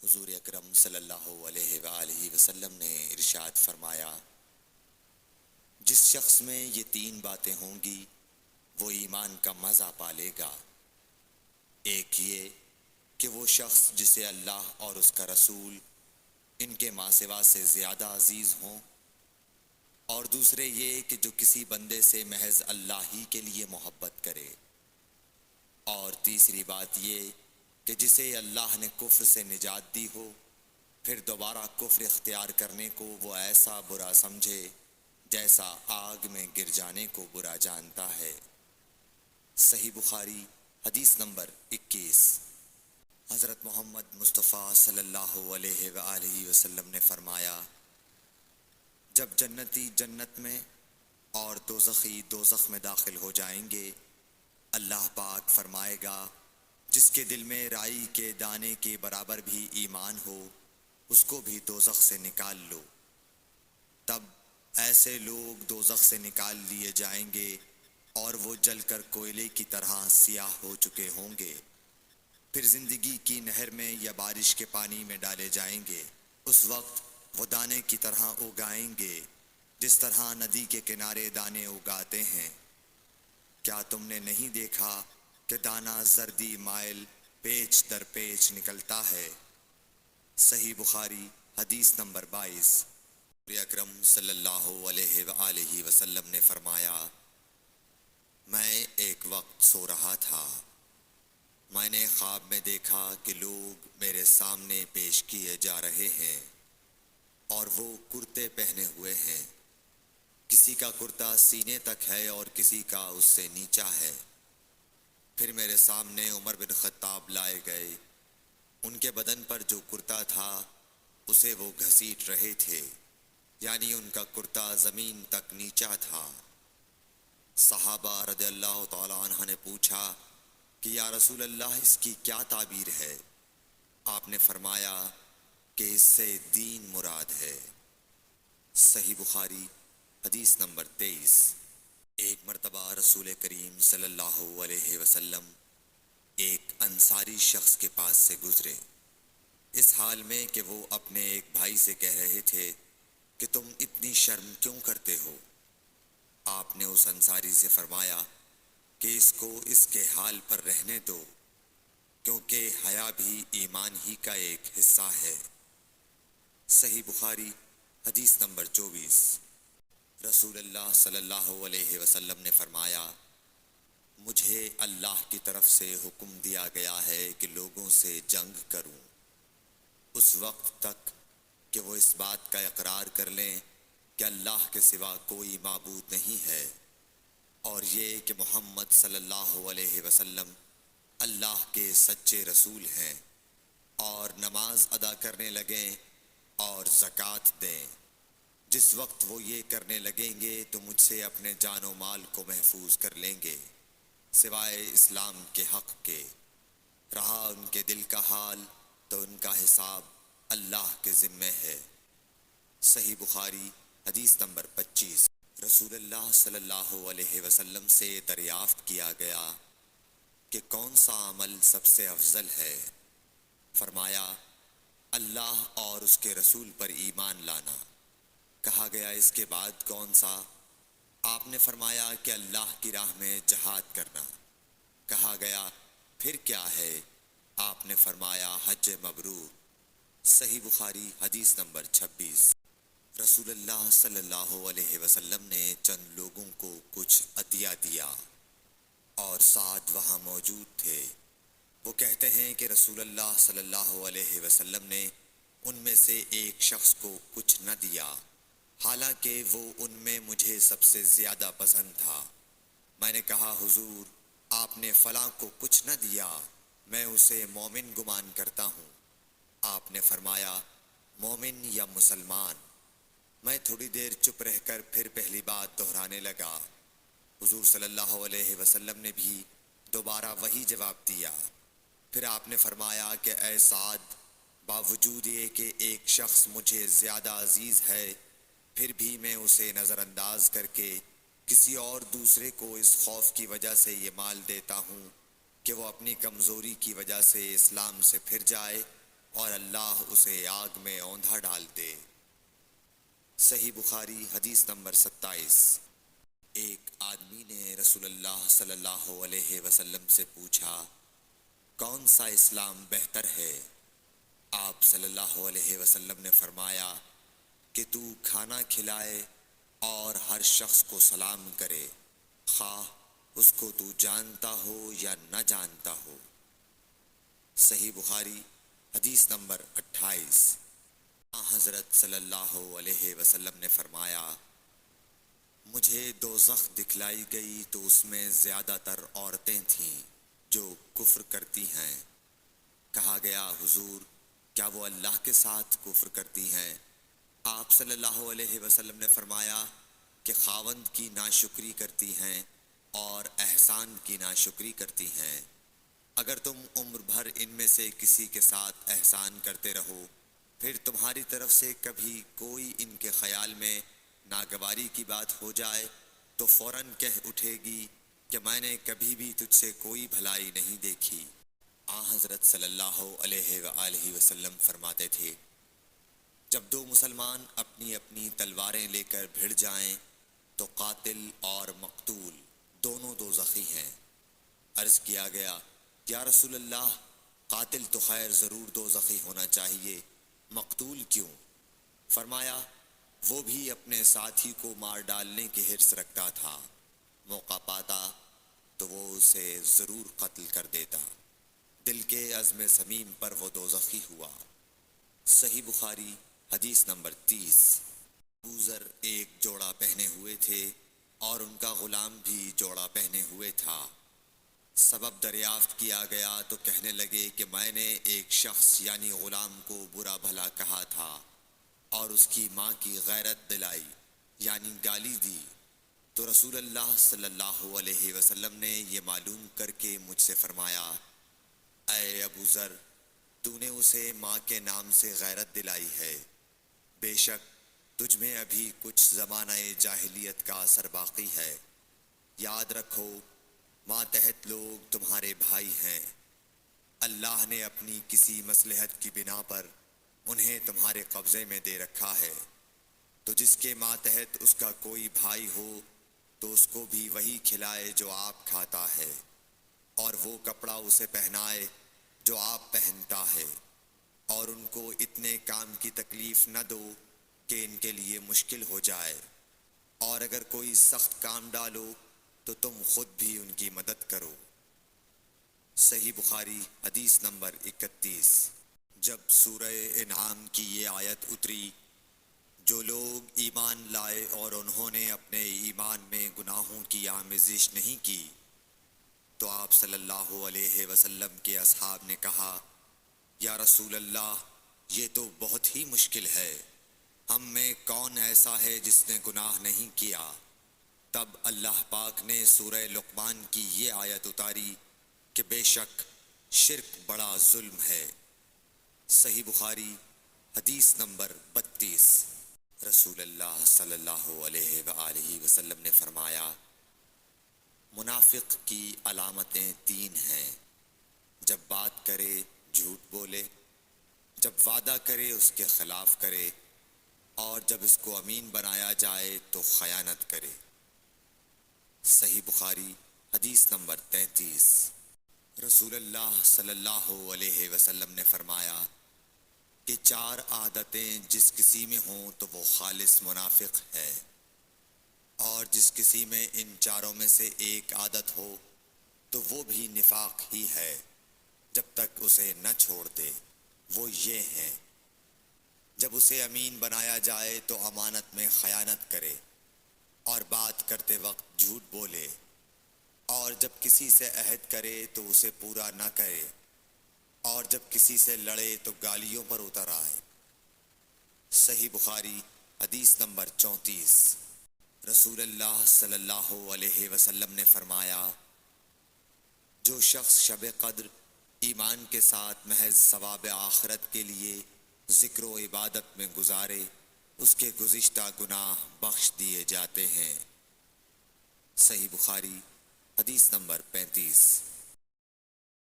حضور اکرم صلی اللہ علیہ وآلہ وسلم نے ارشاد فرمایا، جس شخص میں یہ تین باتیں ہوں گی وہ ایمان کا مزہ پالے گا۔ ایک یہ کہ وہ شخص جسے اللہ اور اس کا رسول ان کے ماں سوا سے زیادہ عزیز ہوں، اور دوسرے یہ کہ جو کسی بندے سے محض اللہ ہی کے لیے محبت کرے، اور تیسری بات یہ کہ جسے اللہ نے کفر سے نجات دی ہو، پھر دوبارہ کفر اختیار کرنے کو وہ ایسا برا سمجھے جیسا آگ میں گر جانے کو برا جانتا ہے۔ صحیح بخاری حدیث نمبر 21۔ حضرت محمد مصطفیٰ صلی اللہ علیہ وآلہ وسلم نے فرمایا، جب جنتی جنت میں اور دوزخی دوزخ میں داخل ہو جائیں گے، اللہ پاک فرمائے گا، جس کے دل میں رائی کے دانے کے برابر بھی ایمان ہو، اس کو بھی دوزخ سے نکال لو۔ تب ایسے لوگ دوزخ سے نکال لیے جائیں گے اور وہ جل کر کوئلے کی طرح سیاہ ہو چکے ہوں گے، پھر زندگی کی نہر میں یا بارش کے پانی میں ڈالے جائیں گے۔ اس وقت وہ دانے کی طرح اگائیں گے جس طرح ندی کے کنارے دانے اگاتے ہیں۔ کیا تم نے نہیں دیکھا کہ دانہ زردی مائل پیچ در پیچ نکلتا ہے؟ صحیح بخاری حدیث نمبر 22۔ نبی اکرم صلی اللہ علیہ وآلہ وسلم نے فرمایا، میں ایک وقت سو رہا تھا، میں نے خواب میں دیکھا کہ لوگ میرے سامنے پیش کیے جا رہے ہیں اور وہ کرتے پہنے ہوئے ہیں، کسی کا کرتا سینے تک ہے اور کسی کا اس سے نیچا ہے۔ پھر میرے سامنے عمر بن خطاب لائے گئے، ان کے بدن پر جو کرتا تھا اسے وہ گھسیٹ رہے تھے، یعنی ان کا کرتا زمین تک نیچا تھا۔ صحابہ رضی اللہ تعالی عنہ نے پوچھا کہ یا رسول اللہ اس کی کیا تعبیر ہے؟ آپ نے فرمایا کہ اس سے دین مراد ہے۔ صحیح بخاری حدیث نمبر 23۔ ایک مرتبہ رسول کریم صلی اللہ علیہ وسلم ایک انصاری شخص کے پاس سے گزرے، اس حال میں کہ وہ اپنے ایک بھائی سے کہہ رہے تھے کہ تم اتنی شرم کیوں کرتے ہو؟ آپ نے اس انصاری سے فرمایا کہ اس کو اس کے حال پر رہنے دو، کیونکہ حیا بھی ایمان ہی کا ایک حصہ ہے۔ صحیح بخاری حدیث نمبر 24۔ رسول اللہ صلی اللہ علیہ وسلم نے فرمایا، مجھے اللہ کی طرف سے حکم دیا گیا ہے کہ لوگوں سے جنگ کروں اس وقت تک کہ وہ اس بات کا اقرار کر لیں کہ اللہ کے سوا کوئی معبود نہیں ہے، اور یہ کہ محمد صلی اللہ علیہ وسلم اللہ کے سچے رسول ہیں، اور نماز ادا کرنے لگیں اور زکوٰۃ دیں۔ جس وقت وہ یہ کرنے لگیں گے تو مجھ سے اپنے جان و مال کو محفوظ کر لیں گے، سوائے اسلام کے حق کے۔ رہا ان کے دل کا حال تو ان کا حساب اللہ کے ذمے ہے۔ صحیح بخاری حدیث نمبر 25۔ رسول اللہ صلی اللہ علیہ وسلم سے دریافت کیا گیا کہ کون سا عمل سب سے افضل ہے؟ فرمایا، اللہ اور اس کے رسول پر ایمان لانا۔ کہا گیا اس کے بعد کون سا؟ آپ نے فرمایا کہ اللہ کی راہ میں جہاد کرنا۔ کہا گیا پھر کیا ہے؟ آپ نے فرمایا حج مبرور۔ صحیح بخاری حدیث نمبر 26۔ رسول اللہ صلی اللہ علیہ وسلم نے چند لوگوں کو کچھ عطیہ دیا اور سعد وہاں موجود تھے۔ وہ کہتے ہیں کہ رسول اللہ صلی اللہ علیہ وسلم نے ان میں سے ایک شخص کو کچھ نہ دیا، حالانکہ وہ ان میں مجھے سب سے زیادہ پسند تھا۔ میں نے کہا حضور، آپ نے فلاں کو کچھ نہ دیا، میں اسے مومن گمان کرتا ہوں۔ آپ نے فرمایا مومن یا مسلمان؟ میں تھوڑی دیر چپ رہ کر پھر پہلی بات دہرانے لگا۔ حضور صلی اللہ علیہ وسلم نے بھی دوبارہ وہی جواب دیا۔ پھر آپ نے فرمایا کہ اے سعد، باوجود یہ کہ ایک شخص مجھے زیادہ عزیز ہے، پھر بھی میں اسے نظر انداز کر کے کسی اور دوسرے کو اس خوف کی وجہ سے یہ مال دیتا ہوں کہ وہ اپنی کمزوری کی وجہ سے اسلام سے پھر جائے اور اللہ اسے آگ میں اوندھا ڈال دے۔ صحیح بخاری حدیث نمبر 27۔ ایک آدمی نے رسول اللہ صلی اللہ علیہ وسلم سے پوچھا، کون سا اسلام بہتر ہے؟ آپ صلی اللہ علیہ وسلم نے فرمایا کہ تو کھانا کھلائے اور ہر شخص کو سلام کرے، خواہ اس کو تو جانتا ہو یا نہ جانتا ہو۔ صحیح بخاری حدیث نمبر 28۔ حضرت صلی اللہ علیہ وسلم نے فرمایا، مجھے دوزخ دکھلائی گئی تو اس میں زیادہ تر عورتیں تھیں جو کفر کرتی ہیں۔ کہا گیا، حضور کیا وہ اللہ کے ساتھ کفر کرتی ہیں؟ آپ صلی اللہ علیہ وسلم نے فرمایا کہ خاوند کی ناشکری کرتی ہیں اور احسان کی ناشکری کرتی ہیں۔ اگر تم عمر بھر ان میں سے کسی کے ساتھ احسان کرتے رہو، پھر تمہاری طرف سے کبھی کوئی ان کے خیال میں ناگواری کی بات ہو جائے تو فوراً کہہ اٹھے گی کہ میں نے کبھی بھی تجھ سے کوئی بھلائی نہیں دیکھی۔ حضرت صلی اللہ علیہ وآلہ وسلم فرماتے تھے، جب دو مسلمان اپنی اپنی تلواریں لے کر بھڑ جائیں تو قاتل اور مقتول دونوں دوزخی ہیں۔ عرض کیا گیا، یا رسول اللہ، قاتل تو خیر ضرور دوزخی ہونا چاہیے، مقتول کیوں؟ فرمایا، وہ بھی اپنے ساتھی کو مار ڈالنے کی حرص رکھتا تھا، موقع پاتا تو وہ اسے ضرور قتل کر دیتا، دل کے عزم صمیم پر وہ دوزخی ہوا۔ صحیح بخاری حدیث نمبر 30۔ ابو ذر ایک جوڑا پہنے ہوئے تھے اور ان کا غلام بھی جوڑا پہنے ہوئے تھا۔ سبب دریافت کیا گیا تو کہنے لگے کہ میں نے ایک شخص یعنی غلام کو برا بھلا کہا تھا اور اس کی ماں کی غیرت دلائی یعنی گالی دی، تو رسول اللہ صلی اللہ علیہ وسلم نے یہ معلوم کر کے مجھ سے فرمایا، اے ابو ذر، تو نے اسے ماں کے نام سے غیرت دلائی ہے، بے شک تجھ میں ابھی کچھ زمانہ جاہلیت کا اثر باقی ہے۔ یاد رکھو، ماتحت لوگ تمہارے بھائی ہیں، اللہ نے اپنی کسی مصلحت کی بنا پر انہیں تمہارے قبضے میں دے رکھا ہے، تو جس کے ماتحت اس کا کوئی بھائی ہو تو اس کو بھی وہی کھلائے جو آپ کھاتا ہے، اور وہ کپڑا اسے پہنائے جو آپ پہنتا ہے، اور ان کو اتنے کام کی تکلیف نہ دو کہ ان کے لیے مشکل ہو جائے، اور اگر کوئی سخت کام ڈالو تو تم خود بھی ان کی مدد کرو۔ صحیح بخاری حدیث نمبر 31۔ جب سورہ انعام کی یہ آیت اتری، جو لوگ ایمان لائے اور انہوں نے اپنے ایمان میں گناہوں کی آمیزش نہیں کی، تو آپ صلی اللہ علیہ وسلم کے اصحاب نے کہا، یا رسول اللہ، یہ تو بہت ہی مشکل ہے، ہم میں کون ایسا ہے جس نے گناہ نہیں کیا؟ تب اللہ پاک نے سورہ لقمان کی یہ آیت اتاری کہ بے شک شرک بڑا ظلم ہے۔ صحیح بخاری حدیث نمبر 32۔ رسول اللہ صلی اللہ علیہ وآلہ وسلم نے فرمایا، منافق کی علامتیں 3 ہیں، جب بات کرے جھوٹ بولے، جب وعدہ کرے اس کے خلاف کرے، اور جب اس کو امین بنایا جائے تو خیانت کرے۔ صحیح بخاری حدیث نمبر 33۔ رسول اللہ صلی اللہ علیہ وسلم نے فرمایا کہ 4 عادتیں جس کسی میں ہوں تو وہ خالص منافق ہے، اور جس کسی میں ان 4 میں سے ایک عادت ہو تو وہ بھی نفاق ہی ہے جب تک اسے نہ چھوڑ دے۔ وہ یہ ہیں، جب اسے امین بنایا جائے تو امانت میں خیانت کرے، اور بات کرتے وقت جھوٹ بولے، اور جب کسی سے عہد کرے تو اسے پورا نہ کرے، اور جب کسی سے لڑے تو گالیوں پر اتر آئے۔ صحیح بخاری حدیث نمبر 34۔ رسول اللہ صلی اللہ علیہ وسلم نے فرمایا، جو شخص شب قدر ایمان کے ساتھ محض ثواب آخرت کے لیے ذکر و عبادت میں گزارے، اس کے گزشتہ گناہ بخش دیے جاتے ہیں۔ صحیح بخاری حدیث نمبر 35۔